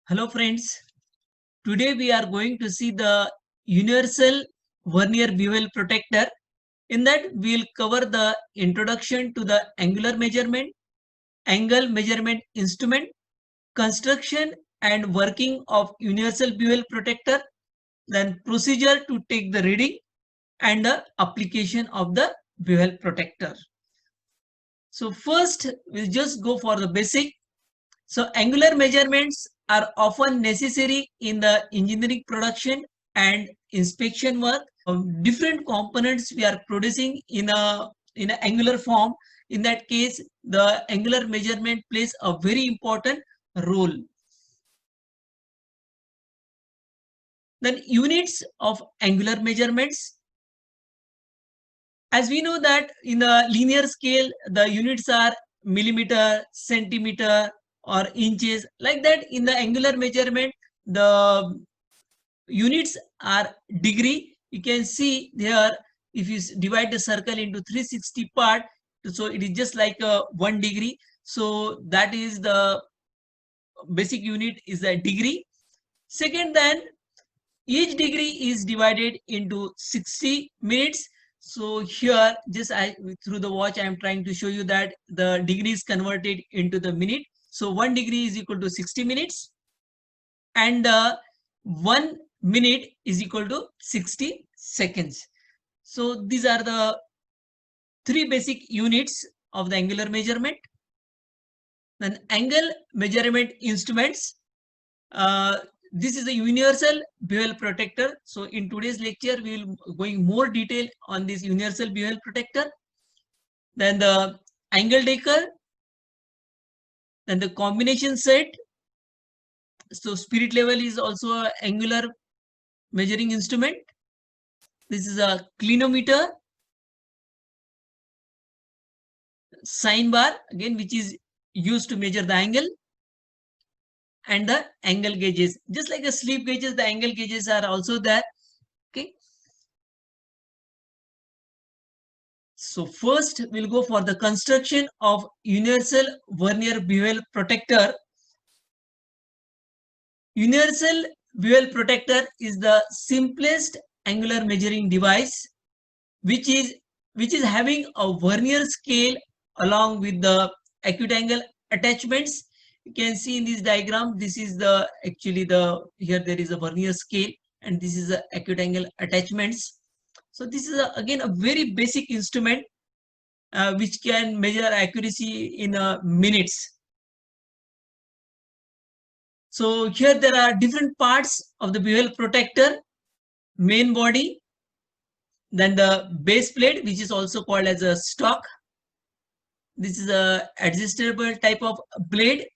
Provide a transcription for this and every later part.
Hello friends, today we are going to see the universal vernier bevel protector. In that we will cover the introduction to the angular measurement, angle measurement instrument, construction and working of universal bevel protector, then procedure to take the reading and the application of the bevel protector. So first we'll just go for the basic. So angular measurements are often necessary in the engineering production and inspection work. Different components we are producing in an angular form. In that case, the angular measurement plays a very important role. Then units of angular measurements. As we know that in the linear scale, the units are millimeter, centimeter, or inches. Like that, in the angular measurement, the units are degree. You can see here, if you divide the circle into 360 part, so it is just like 1 degree. So that is the basic unit is the degree. Second, then each degree is divided into 60 minutes. So here, just through the watch, I am trying to show you that the degree is converted into the minute. So 1 degree is equal to 60 minutes, and 1 minute is equal to 60 seconds. So these are the 3 basic units of the angular measurement. Then angle measurement instruments. This is a universal bevel protector. So in today's lecture, we will going more detail on this universal bevel protector. Then the angle taker, then the combination set. So spirit level is also an angular measuring instrument. This is a clinometer, sine bar, again, which is used to measure the angle, and the angle gauges. Just like the slip gauges, the angle gauges are also there. Okay. So first we'll go for the construction of universal vernier bevel protector. Universal bevel protector is the simplest angular measuring device which is having a vernier scale along with the acute angle attachments. You can see in this diagram, this is the actually the here there is a vernier scale and this is the acute angle attachments. So this is again a very basic instrument which can measure accuracy in minutes. So here there are different parts of the bevel protector: main body, then the base plate, which is also called as a stock. This is a adjustable type of blade.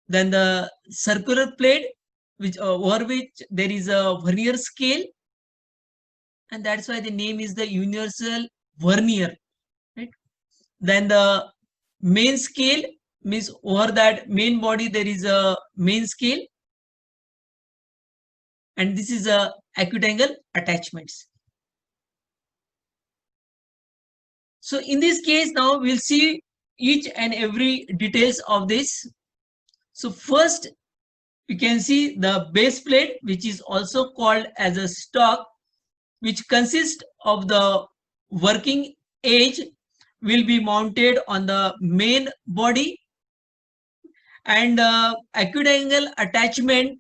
Then the circular plate, which over which there is a vernier scale, and that's why the name is the universal vernier. Right? Then the main scale means over that main body there is a main scale, and this is a acute angle attachments. So in this case, now we'll see each and every details of this. So first you can see the base plate, which is also called as a stock, which consists of the working edge, will be mounted on the main body, and acute angle attachment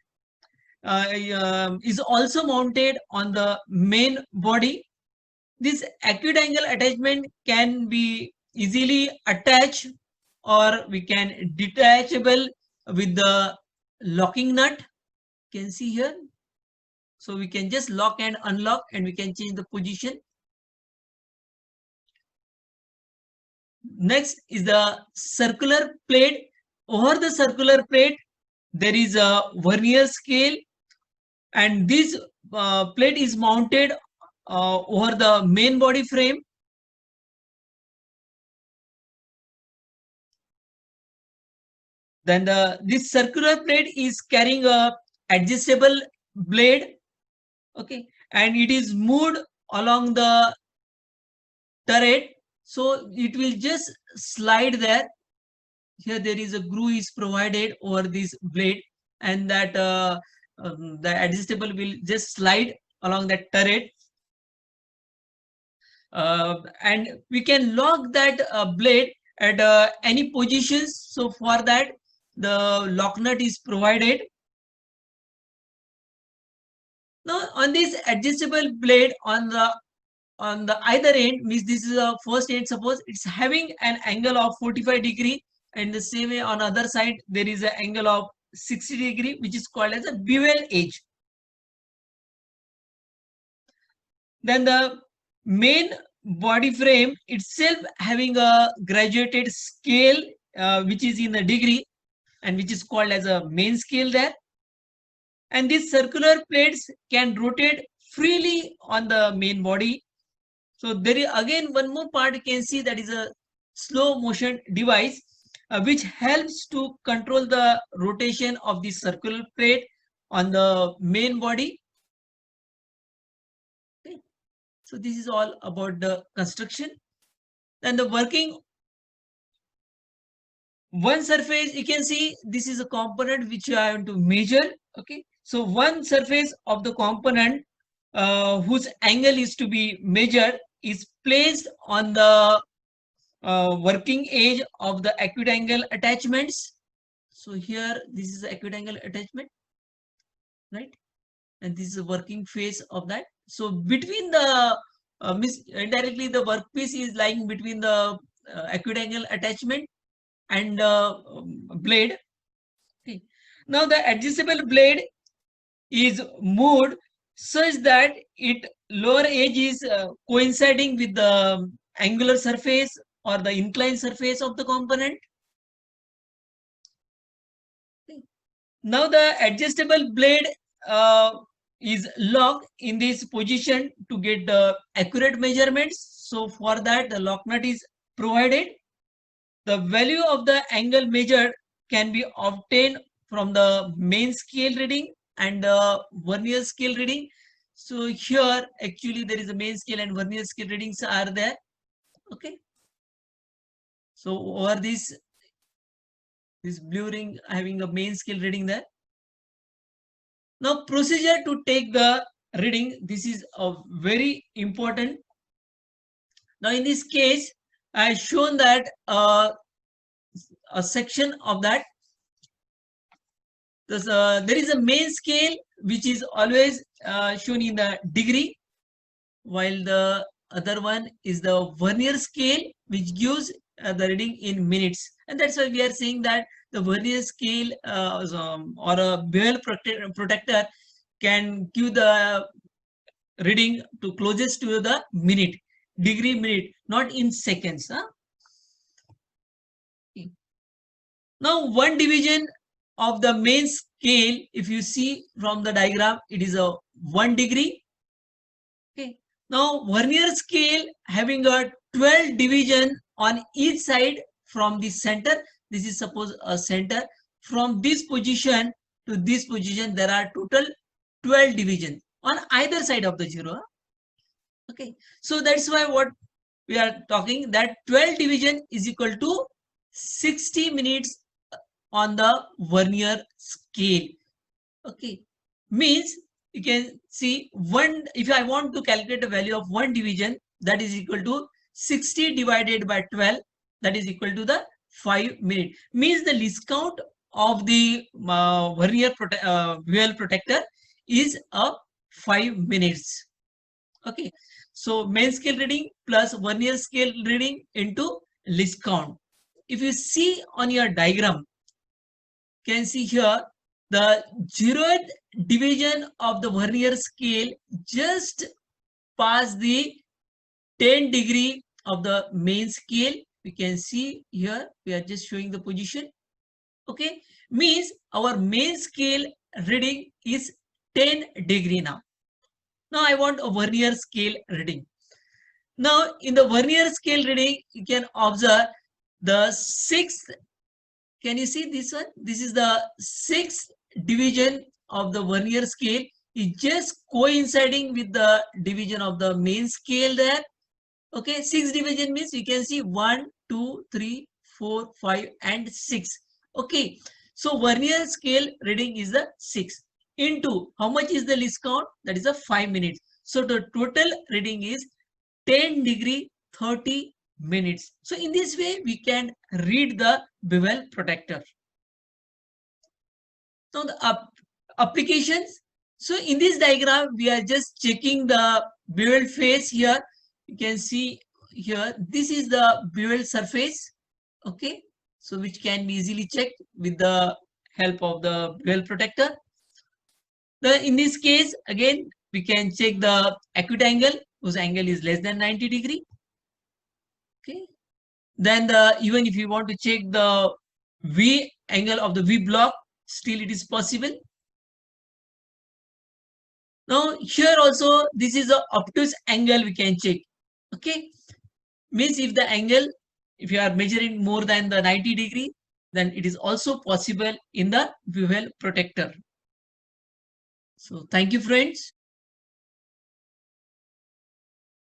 is also mounted on the main body. This acute angle attachment can be easily attached, or we can detachable with the locking nut. You can see here. So we can just lock and unlock, and we can change the position. Next is the circular plate. Over the circular plate, there is a vernier scale, and this plate is mounted over the main body frame. Then this circular plate is carrying a adjustable blade, okay, and it is moved along the turret, so it will just slide there. here there is a groove is provided over this blade, and that the adjustable will just slide along that turret, and we can lock that blade at any positions. So for that, the lock nut is provided. Now on this adjustable blade on the either end, means this is a first end, suppose it's having an angle of 45 degree, and the same way on other side there is an angle of 60 degree, which is called as a bevel edge. Then the main body frame itself having a graduated scale, which is in the degree, and which is called as a main scale there. And these circular plates can rotate freely on the main body. So there is again one more part you can see, that is a slow motion device, which helps to control the rotation of the circular plate on the main body. Okay. So this is all about the construction. Then the working one surface, you can see this is a component which I want to measure. Okay. So one surface of the component whose angle is to be measured is placed on the working edge of the acute angle attachments. So here this is the acute angle attachment, right? And this is the working face of that. So between the indirectly the workpiece is lying between the acute angle attachment and blade. Okay. Now the adjustable blade is moved such that it lower edge is coinciding with the angular surface or the inclined surface of the component. Okay. Now the adjustable blade is locked in this position to get the accurate measurements. So for that the lock nut is provided. The value of the angle measured can be obtained from the main scale reading and the vernier scale reading. So here actually there is a main scale and vernier scale readings are there. Okay. So over this blue ring having a main scale reading there. Now procedure to take the reading, this is a very important. Now in this case, I have shown that a section of that. There is a main scale which is always shown in the degree, while the other one is the vernier scale, which gives the reading in minutes. And that's why we are saying that the vernier scale or a bevel protector can give the reading to closest to the minute, degree minute, not in seconds. Huh? Okay. Now one division of the main scale, if you see from the diagram, it is a 1 degree. Okay. Now vernier scale having a 12 division on each side from the center. This is suppose a center. From this position to this position, there are total 12 divisions on either side of the zero. Okay. So that's why what we are talking, that 12 division is equal to 60 minutes on the vernier scale. Okay. Means you can see one, if I want to calculate the value of one division, that is equal to 60 divided by 12, that is equal to the 5 minutes. Means the least count of the vernier bevel protector is 5 minutes. Okay. So main scale reading plus vernier scale reading into least count. If you see on your diagram, you can see here the 0th division of the vernier scale just past the 10 degree of the main scale. We can see here, we are just showing the position. Okay. Means our main scale reading is 10 degree now. Now I want a vernier scale reading. Now in the vernier scale reading, you can observe the 6th. Can you see this one? This is the 6th division of the vernier scale. It's just coinciding with the division of the main scale there. Okay, 6 division means you can see 1, 2, 3, 4, 5 and 6. Okay, so vernier scale reading is the 6 into how much is the least count, that is a 5 minutes. So the total reading is 10 degree 30 minutes. So in this way we can read the bevel protector. Now the applications. So in this diagram we are just checking the bevel face here. You can see here this is the bevel surface. Okay, so which can be easily checked with the help of the bevel protector. In this case again we can check the acute angle whose angle is less than 90 degree. Okay, then even if you want to check the V angle of the V block, still it is possible. Now here also this is the obtuse angle we can check. Okay, means if the angle, if you are measuring more than the 90 degree, then it is also possible in the bevel protector. So thank you friends.